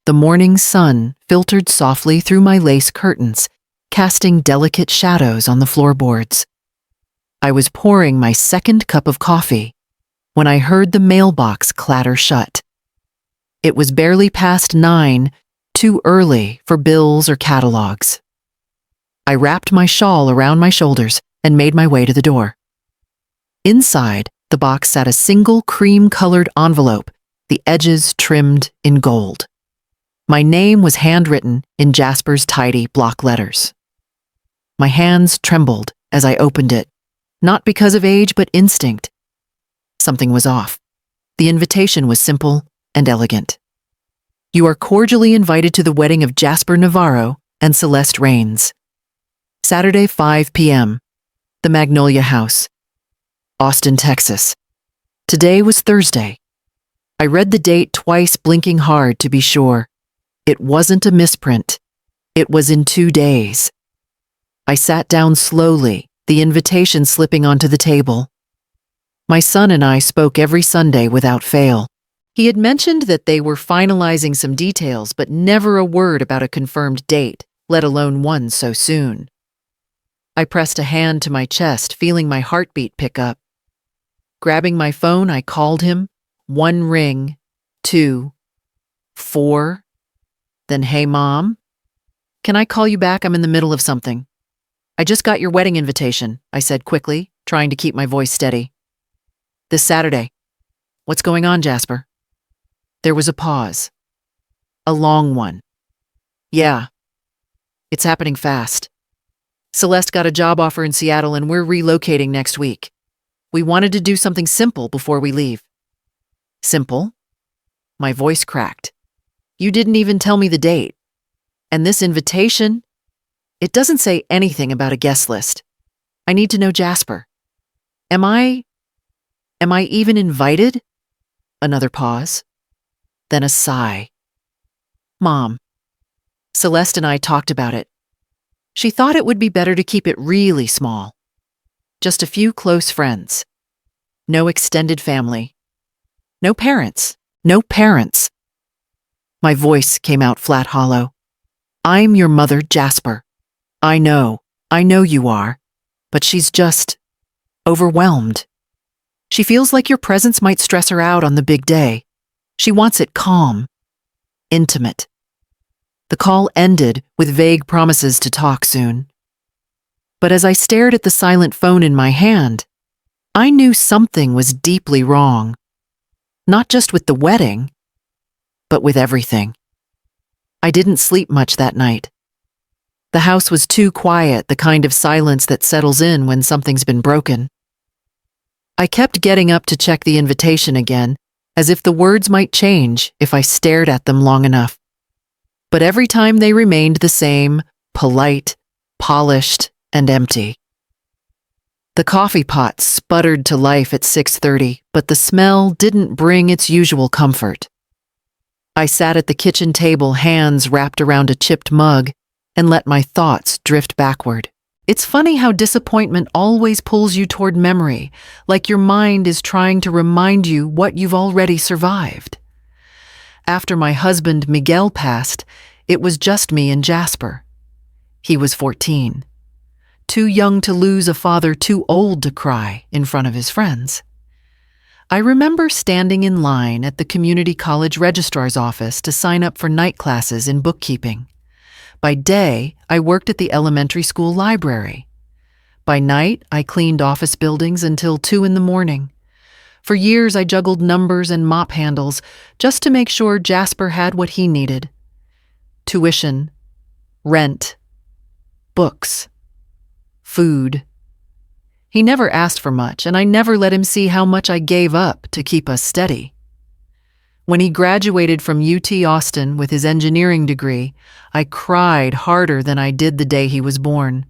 The morning sun filtered softly through my lace curtains, casting delicate shadows on the floorboards. I was pouring my second cup of coffee when I heard the mailbox clatter shut. It was barely past 9, too early for bills or catalogs. I wrapped my shawl around my shoulders and made my way to the door. Inside, the box sat a single cream-colored envelope, the edges trimmed in gold. My name was handwritten in Jasper's tidy block letters. My hands trembled as I opened it, not because of age but instinct. Something was off. The invitation was simple and elegant. You are cordially invited to the wedding of Jasper Navarro and Celeste Rains. Saturday, 5 p.m., the Magnolia House, Austin, Texas. Today was Thursday. I read the date twice, blinking hard to be sure. It wasn't a misprint. It was in 2 days. I sat down slowly, the invitation slipping onto the table. My son and I spoke every Sunday without fail. He had mentioned that they were finalizing some details, but never a word about a confirmed date, let alone one so soon. I pressed a hand to my chest, feeling my heartbeat pick up. Grabbing my phone, I called him. 1 ring, 2, 4. Then, "Hey, Mom, can I call you back? I'm in the middle of something." "I just got your wedding invitation," I said quickly, trying to keep my voice steady. "This Saturday." "What's going on, Jasper?" There was a pause. A long one. "Yeah. It's happening fast. Celeste got a job offer in Seattle and we're relocating next week. We wanted to do something simple before we leave." "Simple?" My voice cracked. "You didn't even tell me the date. And this invitation, it doesn't say anything about a guest list. I need to know Jasper. Am I even invited?" Another pause. Then a sigh. "Mom, Celeste and I talked about it. She thought it would be better to keep it really small. Just a few close friends. No extended family. No parents. No parents." My voice came out flat hollow. "I'm your mother, Jasper. I know you are. But she's just overwhelmed. She feels like your presence might stress her out on the big day. She wants it calm, intimate." The call ended with vague promises to talk soon. But as I stared at the silent phone in my hand, I knew something was deeply wrong. Not just with the wedding, but with everything. I didn't sleep much that night. The house was too quiet, the kind of silence that settles in when something's been broken. I kept getting up to check the invitation again, as if the words might change if I stared at them long enough. But every time they remained the same, polite, polished, and empty. The coffee pot sputtered to life at 6:30, but the smell didn't bring its usual comfort. I sat at the kitchen table, hands wrapped around a chipped mug, and let my thoughts drift backward. It's funny how disappointment always pulls you toward memory, like your mind is trying to remind you what you've already survived. After my husband Miguel passed, it was just me and Jasper. He was 14. Too young to lose a father, too old to cry in front of his friends. I remember standing in line at the community college registrar's office to sign up for night classes in bookkeeping. By day, I worked at the elementary school library. By night, I cleaned office buildings until 2 in the morning. For years, I juggled numbers and mop handles just to make sure Jasper had what he needed. Tuition, rent, books, food. He never asked for much, and I never let him see how much I gave up to keep us steady. When he graduated from UT Austin with his engineering degree, I cried harder than I did the day he was born.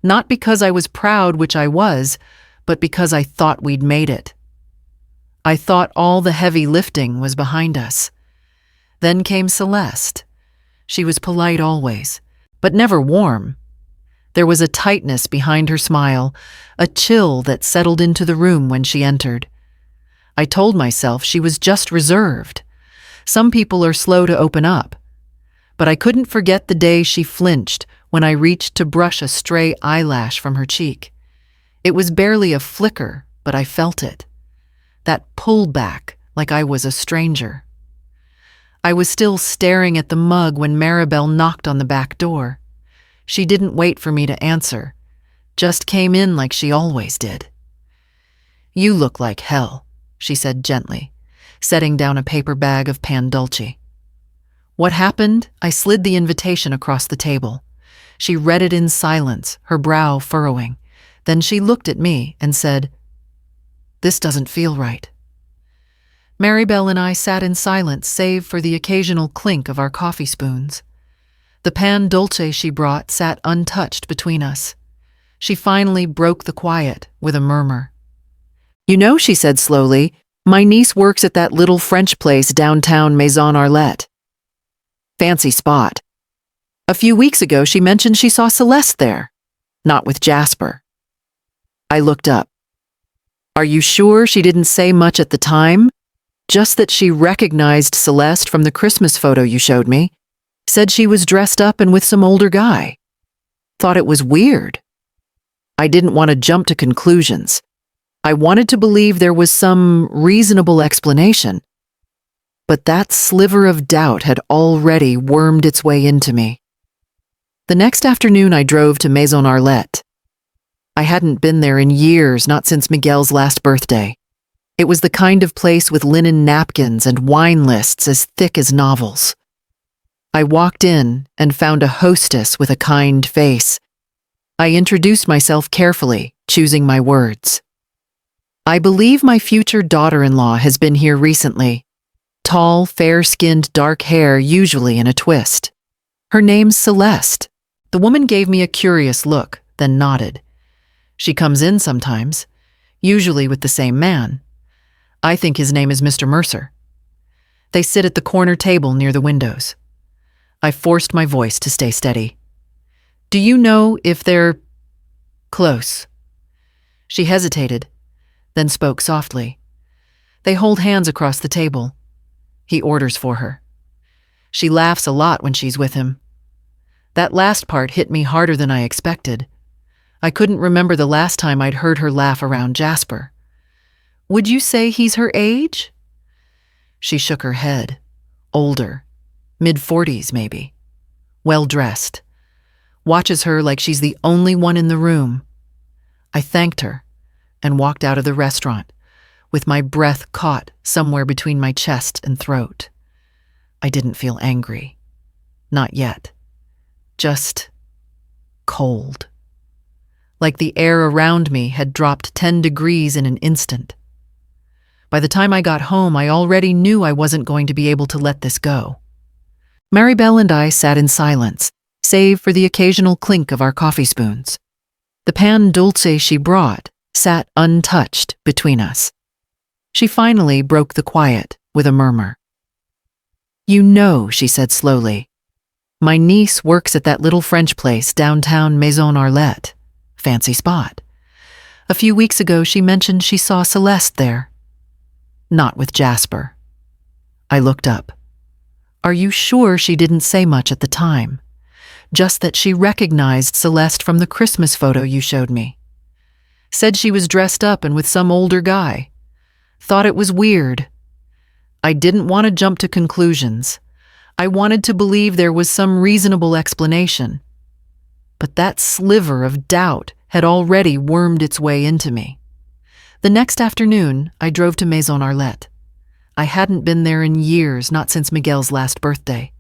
Not because I was proud, which I was, but because I thought we'd made it. I thought all the heavy lifting was behind us. Then came Celeste. She was polite always, but never warm. There was a tightness behind her smile, a chill that settled into the room when she entered. I told myself she was just reserved. Some people are slow to open up, but I couldn't forget the day she flinched when I reached to brush a stray eyelash from her cheek. It was barely a flicker, but I felt it. That pull back like I was a stranger. I was still staring at the mug when Maribel knocked on the back door. She didn't wait for me to answer, just came in like she always did. "You look like hell," she said gently, setting down a paper bag of pan dulce. What happened? I slid the invitation across the table. She read it in silence, her brow furrowing. Then she looked at me and said, "This doesn't feel right." Maribel and I sat in silence save for the occasional clink of our coffee spoons. The pan dulce she brought sat untouched between us. She finally broke the quiet with a murmur. "You know," she said slowly, "my niece works at that little French place downtown Maison Arlette. Fancy spot. A few weeks ago she mentioned she saw Celeste there, not with Jasper." I looked up. "Are you sure she didn't say much at the time? Just that she recognized Celeste from the Christmas photo you showed me. Said she was dressed up and with some older guy. Thought it was weird." I didn't want to jump to conclusions. I wanted to believe there was some reasonable explanation. But that sliver of doubt had already wormed its way into me. The next afternoon I drove to Maison Arlette. I hadn't been there in years, not since Miguel's last birthday. It was the kind of place with linen napkins and wine lists as thick as novels. I walked in and found a hostess with a kind face. I introduced myself carefully, choosing my words. "I believe my future daughter-in-law has been here recently. Tall, fair-skinned, dark hair, usually in a twist. Her name's Celeste." The woman gave me a curious look, then nodded. "She comes in sometimes, usually with the same man. I think his name is Mr. Mercer. They sit at the corner table near the windows." I forced my voice to stay steady. "Do you know if they're close?" She hesitated, then spoke softly. "They hold hands across the table. He orders for her. She laughs a lot when she's with him." That last part hit me harder than I expected. I couldn't remember the last time I'd heard her laugh around Jasper. "Would you say he's her age?" She shook her head. "Older. Mid-40s, maybe. Well-dressed. Watches her like she's the only one in the room." I thanked her and walked out of the restaurant, with my breath caught somewhere between my chest and throat. I didn't feel angry. Not yet. Just cold. Like the air around me had dropped 10 degrees in an instant. By the time I got home, I already knew I wasn't going to be able to let this go. Maribel and I sat in silence, save for the occasional clink of our coffee spoons. The pan dulce she brought sat untouched between us. She finally broke the quiet with a murmur. "You know," she said slowly, "my niece works at that little French place downtown Maison Arlette. Fancy spot. A few weeks ago she mentioned she saw Celeste there. Not with Jasper." I looked up. "Are you sure she didn't say much at the time? Just that she recognized Celeste from the Christmas photo you showed me. Said she was dressed up and with some older guy. Thought it was weird." I didn't want to jump to conclusions. I wanted to believe there was some reasonable explanation. But that sliver of doubt had already wormed its way into me. The next afternoon, I drove to Maison Arlette. I hadn't been there in years, not since Miguel's last birthday.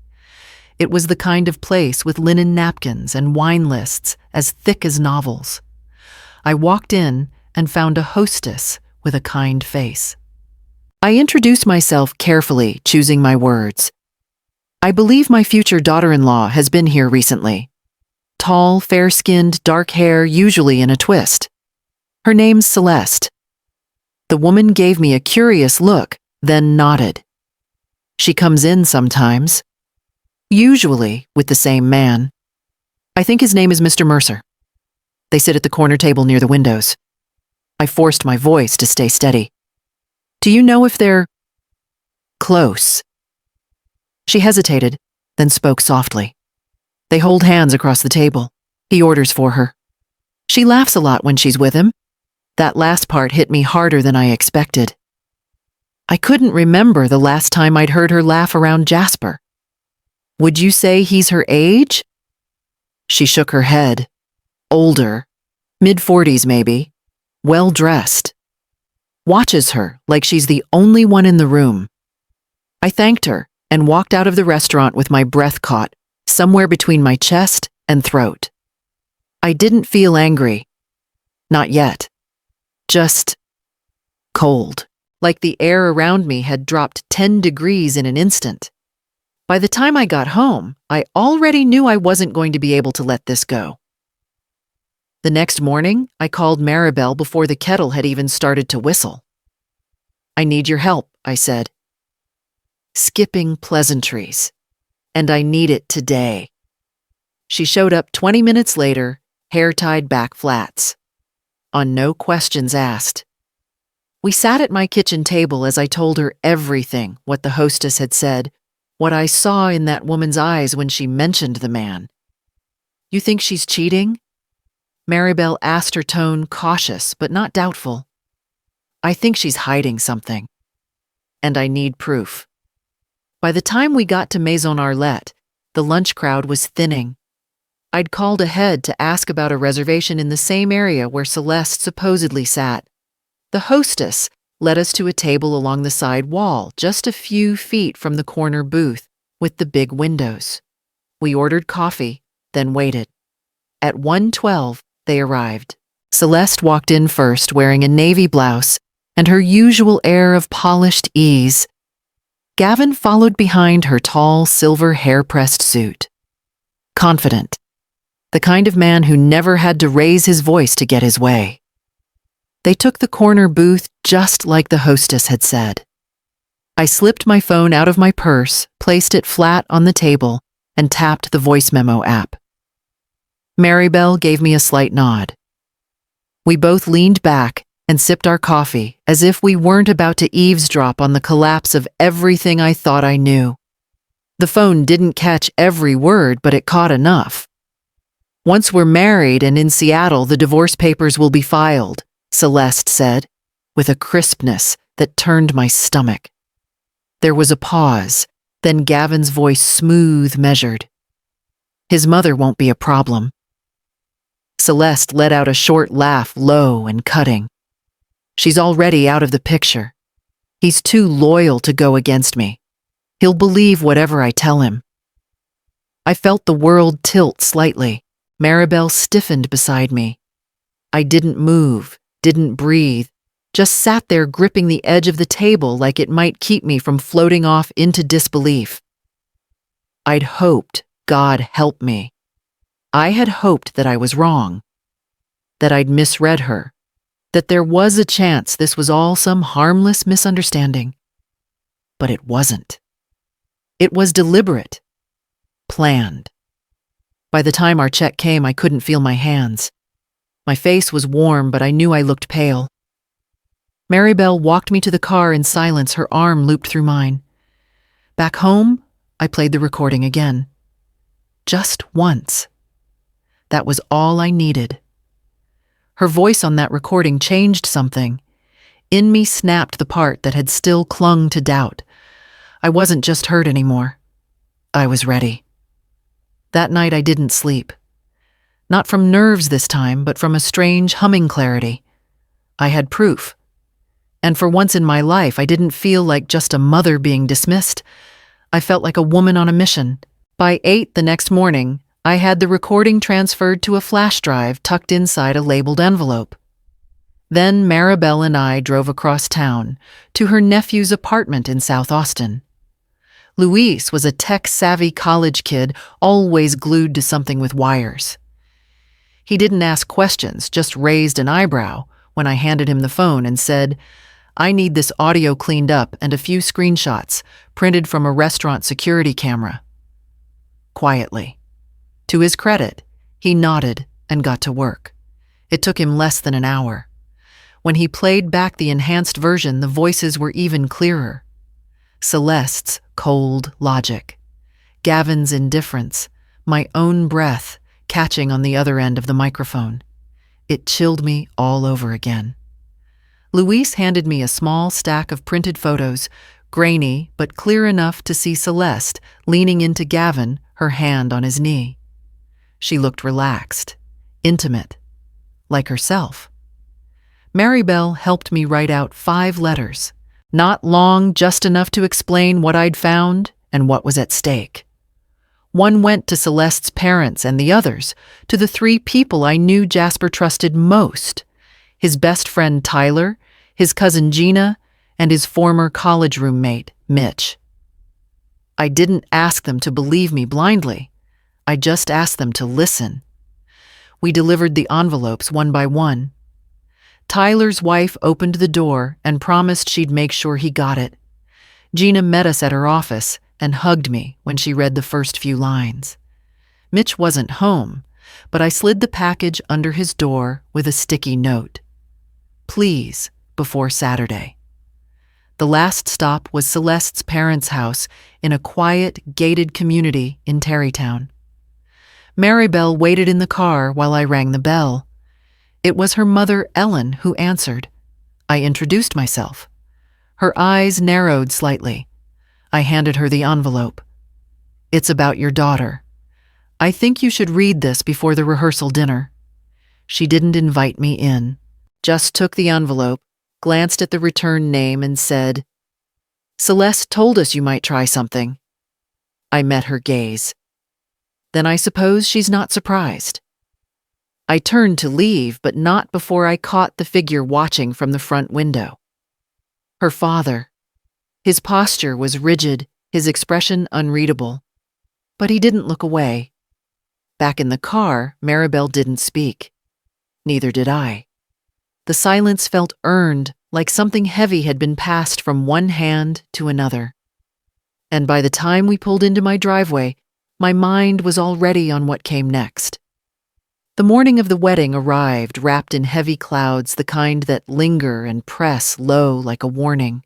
It was the kind of place with linen napkins and wine lists as thick as novels. I walked in and found a hostess with a kind face. I introduced myself carefully, choosing my words. "I believe my future daughter-in-law has been here recently. Tall, fair-skinned, dark hair, usually in a twist. Her name's Celeste." The woman gave me a curious look, then nodded. "She comes in sometimes, usually with the same man. I think his name is Mr. Mercer. They sit at the corner table near the windows." I forced my voice to stay steady. "Do you know if they're close?" She hesitated, then spoke softly. They hold hands across the table. He orders for her. She laughs a lot when she's with him. That last part hit me harder than I expected. I couldn't remember the last time I'd heard her laugh around Jasper. Would you say he's her age? She shook her head. Older, mid-40s maybe, well-dressed. Watches her like she's the only one in the room. I thanked her and walked out of the restaurant with my breath caught somewhere between my chest and throat. I didn't feel angry. Not yet. Just cold, like the air around me had dropped 10 degrees in an instant. By the time I got home, I already knew I wasn't going to be able to let this go. The next morning, I called Maribel before the kettle had even started to whistle. I need your help, I said. Skipping pleasantries. And I need it today. She showed up 20 minutes later, hair tied back flats. On no questions asked. We sat at my kitchen table as I told her everything what the hostess had said, what I saw in that woman's eyes when she mentioned the man. You think she's cheating? Maribel asked, her tone cautious but not doubtful. I think she's hiding something. And I need proof. By the time we got to Maison Arlette, the lunch crowd was thinning. I'd called ahead to ask about a reservation in the same area where Celeste supposedly sat. The hostess led us to a table along the side wall, just a few feet from the corner booth with the big windows. We ordered coffee, then waited. At 1:12, they arrived. Celeste walked in first, wearing a navy blouse and her usual air of polished ease. Gavin followed behind her tall, silver hair-pressed suit. Confident. The kind of man who never had to raise his voice to get his way. They took the corner booth just like the hostess had said. I slipped my phone out of my purse, placed it flat on the table, and tapped the voice memo app. Maribel gave me a slight nod. We both leaned back and sipped our coffee as if we weren't about to eavesdrop on the collapse of everything I thought I knew. The phone didn't catch every word, but it caught enough. Once we're married and in Seattle, the divorce papers will be filed, Celeste said, with a crispness that turned my stomach. There was a pause, then Gavin's voice smooth, measured. His mother won't be a problem. Celeste let out a short laugh, low and cutting. She's already out of the picture. He's too loyal to go against me. He'll believe whatever I tell him. I felt the world tilt slightly. Maribel stiffened beside me. I didn't move, didn't breathe, just sat there gripping the edge of the table like it might keep me from floating off into disbelief. I'd hoped, God help me. I had hoped that I was wrong, that I'd misread her, that there was a chance this was all some harmless misunderstanding. But it wasn't. It was deliberate, planned. By the time our check came, I couldn't feel my hands. My face was warm, but I knew I looked pale. Maribel walked me to the car in silence, her arm looped through mine. Back home, I played the recording again. Just once. That was all I needed. Her voice on that recording changed something. In me snapped the part that had still clung to doubt. I wasn't just hurt anymore. I was ready. That night I didn't sleep. Not from nerves this time, but from a strange humming clarity. I had proof. And for once in my life, I didn't feel like just a mother being dismissed. I felt like a woman on a mission. By 8 the next morning, I had the recording transferred to a flash drive tucked inside a labeled envelope. Then Maribel and I drove across town to her nephew's apartment in South Austin. Eloise was a tech-savvy college kid, always glued to something with wires. He didn't ask questions, just raised an eyebrow when I handed him the phone and said, I need this audio cleaned up and a few screenshots printed from a restaurant security camera. Quietly. To his credit, he nodded and got to work. It took him less than an hour. When he played back the enhanced version, the voices were even clearer. Celeste's cold logic. Gavin's indifference, my own breath catching on the other end of the microphone. It chilled me all over again. Louise handed me a small stack of printed photos, grainy but clear enough to see Celeste leaning into Gavin, her hand on his knee. She looked relaxed, intimate, like herself. Maribel helped me write out 5 letters, not long, just enough to explain what I'd found and what was at stake. One went to Celeste's parents and the others to the 3 people I knew Jasper trusted most: his best friend Tyler, his cousin Gina, and his former college roommate, Mitch. I didn't ask them to believe me blindly. I just asked them to listen. We delivered the envelopes one by one. Tyler's wife opened the door and promised she'd make sure he got it. Gina met us at her office and hugged me when she read the first few lines. Mitch wasn't home, but I slid the package under his door with a sticky note. Please, before Saturday. The last stop was Celeste's parents' house in a quiet, gated community in Terrytown. Maribel waited in the car while I rang the bell. It was her mother, Ellen, who answered. I introduced myself. Her eyes narrowed slightly. I handed her the envelope. It's about your daughter. I think you should read this before the rehearsal dinner. She didn't invite me in, just took the envelope, glanced at the return name and said, Celeste told us you might try something. I met her gaze. Then I suppose she's not surprised. I turned to leave, but not before I caught the figure watching from the front window. Her father. His posture was rigid, his expression unreadable. But he didn't look away. Back in the car, Maribel didn't speak. Neither did I. The silence felt earned, like something heavy had been passed from one hand to another. And by the time we pulled into my driveway, my mind was already on what came next. The morning of the wedding arrived wrapped in heavy clouds, the kind that linger and press low like a warning.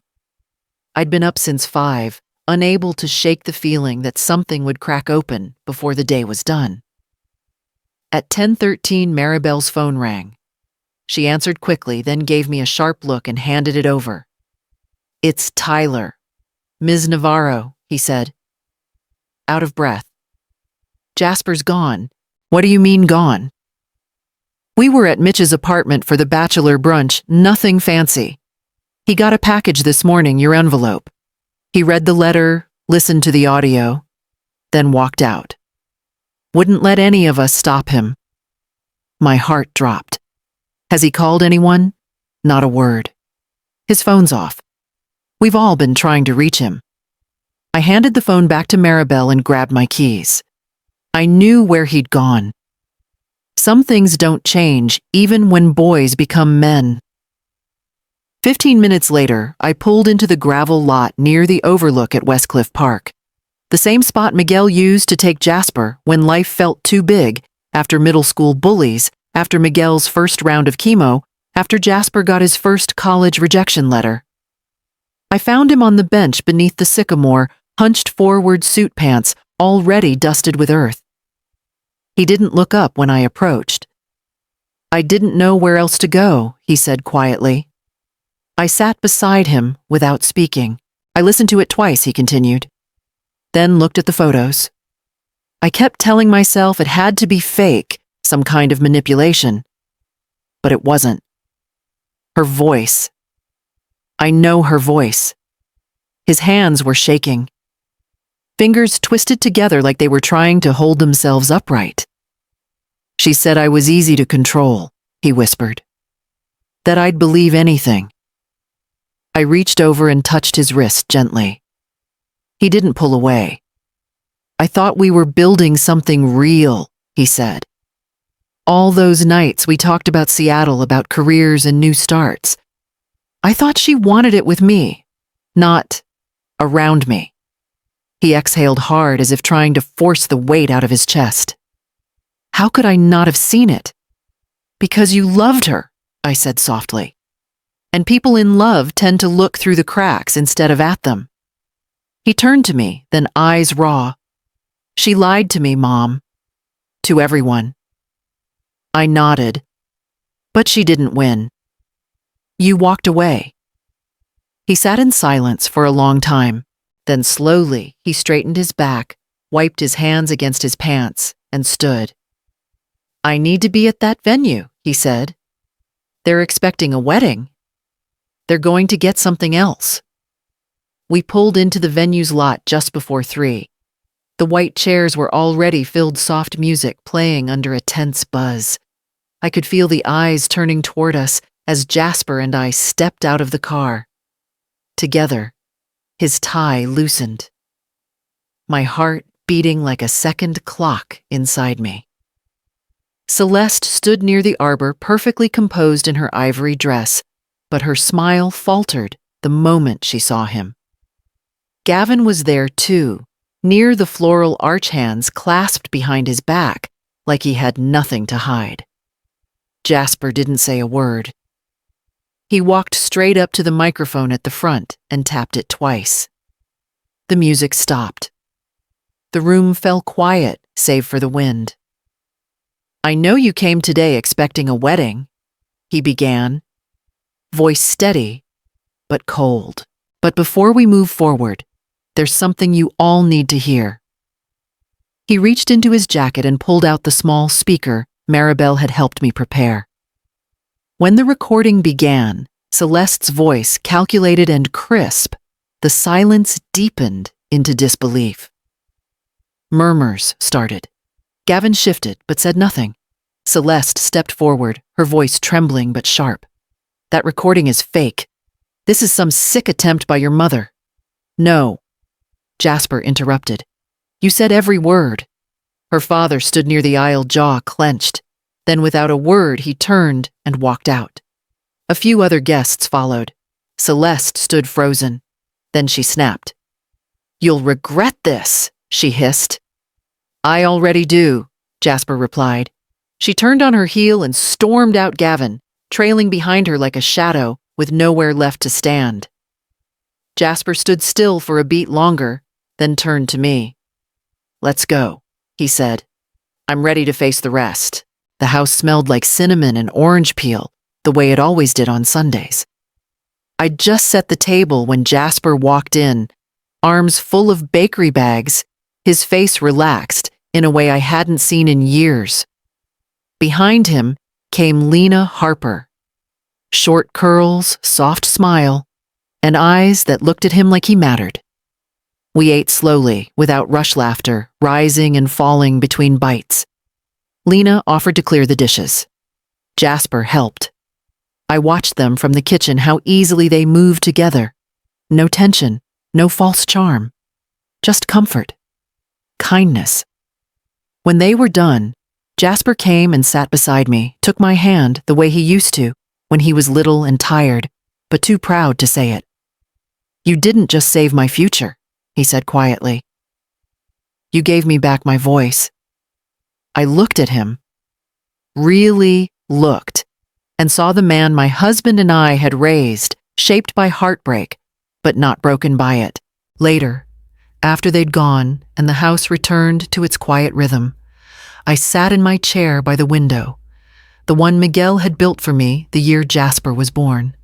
I'd been up since 5, unable to shake the feeling that something would crack open before the day was done. At 10:13, Maribel's phone rang. She answered quickly, then gave me a sharp look and handed it over. It's Tyler. Ms. Navarro, he said. Out of breath. Jasper's gone. What do you mean gone? We were at Mitch's apartment for the bachelor brunch, nothing fancy. He got a package this morning, your envelope. He read the letter, listened to the audio, then walked out. Wouldn't let any of us stop him. My heart dropped. Has he called anyone? Not a word. His phone's off. We've all been trying to reach him. I handed the phone back to Maribel and grabbed my keys. I knew where he'd gone. Some things don't change, even when boys become men. 15 minutes later, I pulled into the gravel lot near the overlook at Westcliff Park. The same spot Miguel used to take Jasper when life felt too big, after middle school bullies, after Miguel's first round of chemo, after Jasper got his first college rejection letter. I found him on the bench beneath the sycamore, hunched forward, suit pants already dusted with earth. He didn't look up when I approached. I didn't know where else to go, he said quietly. I sat beside him without speaking. I listened to it twice, he continued. Then looked at the photos. I kept telling myself it had to be fake, some kind of manipulation. But it wasn't. Her voice. I know her voice. His hands were shaking. Fingers twisted together like they were trying to hold themselves upright. She said I was easy to control, he whispered. That I'd believe anything. I reached over and touched his wrist gently. He didn't pull away. I thought we were building something real, he said. All those nights we talked about Seattle, about careers and new starts. I thought she wanted it with me, not around me. He exhaled hard as if trying to force the weight out of his chest. How could I not have seen it? Because you loved her, I said softly. And people in love tend to look through the cracks instead of at them. He turned to me, then eyes raw. She lied to me, Mom. To everyone. I nodded. But she didn't win. You walked away. He sat in silence for a long time. Then slowly he straightened his back, wiped his hands against his pants, and stood. I need to be at that venue, he said. They're expecting a wedding. They're going to get something else. We pulled into the venue's lot just before 3. The white chairs were already filled soft music playing under a tense buzz. I could feel the eyes turning toward us as Jasper and I stepped out of the car. Together, his tie loosened. My heart beating like a second clock inside me. Celeste stood near the arbor, perfectly composed in her ivory dress, but her smile faltered the moment she saw him. Gavin was there too, near the floral arch hands clasped behind his back, like he had nothing to hide. Jasper didn't say a word. He walked straight up to the microphone at the front and tapped it twice. The music stopped. The room fell quiet, save for the wind. I know you came today expecting a wedding, he began, voice steady, but cold. But before we move forward, there's something you all need to hear. He reached into his jacket and pulled out the small speaker Maribel had helped me prepare. When the recording began, Celeste's voice calculated and crisp, the silence deepened into disbelief. Murmurs started. Gavin shifted but said nothing. Celeste stepped forward, her voice trembling but sharp. That recording is fake. This is some sick attempt by your mother. No. Jasper interrupted. You said every word. Her father stood near the aisle, jaw clenched. Then without a word, he turned and walked out. A few other guests followed. Celeste stood frozen. Then she snapped. You'll regret this, she hissed. I already do, Jasper replied. She turned on her heel and stormed out Gavin, trailing behind her like a shadow with nowhere left to stand. Jasper stood still for a beat longer, then turned to me. Let's go, he said. I'm ready to face the rest. The house smelled like cinnamon and orange peel, the way it always did on Sundays. I'd just set the table when Jasper walked in, arms full of bakery bags, his face relaxed in a way I hadn't seen in years. Behind him came Lena Harper. Short curls, soft smile, and eyes that looked at him like he mattered. We ate slowly, without rush laughter, rising and falling between bites. Lena offered to clear the dishes. Jasper helped. I watched them from the kitchen, how easily they moved together. No tension, no false charm. Just comfort. Kindness. When they were done, Jasper came and sat beside me, took my hand the way he used to, when he was little and tired, but too proud to say it. You didn't just save my future, he said quietly. You gave me back my voice. I looked at him, really looked, and saw the man my husband and I had raised, shaped by heartbreak, but not broken by it. Later, after they'd gone and the house returned to its quiet rhythm, I sat in my chair by the window, the one Miguel had built for me the year Jasper was born.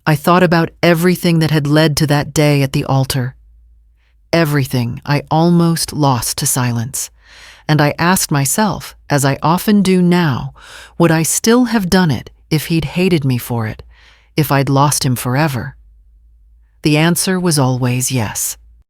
I thought about everything that had led to that day at the altar, everything I almost lost to silence, and I asked myself, as I often do now, would I still have done it if he'd hated me for it, if I'd lost him forever? The answer was always yes.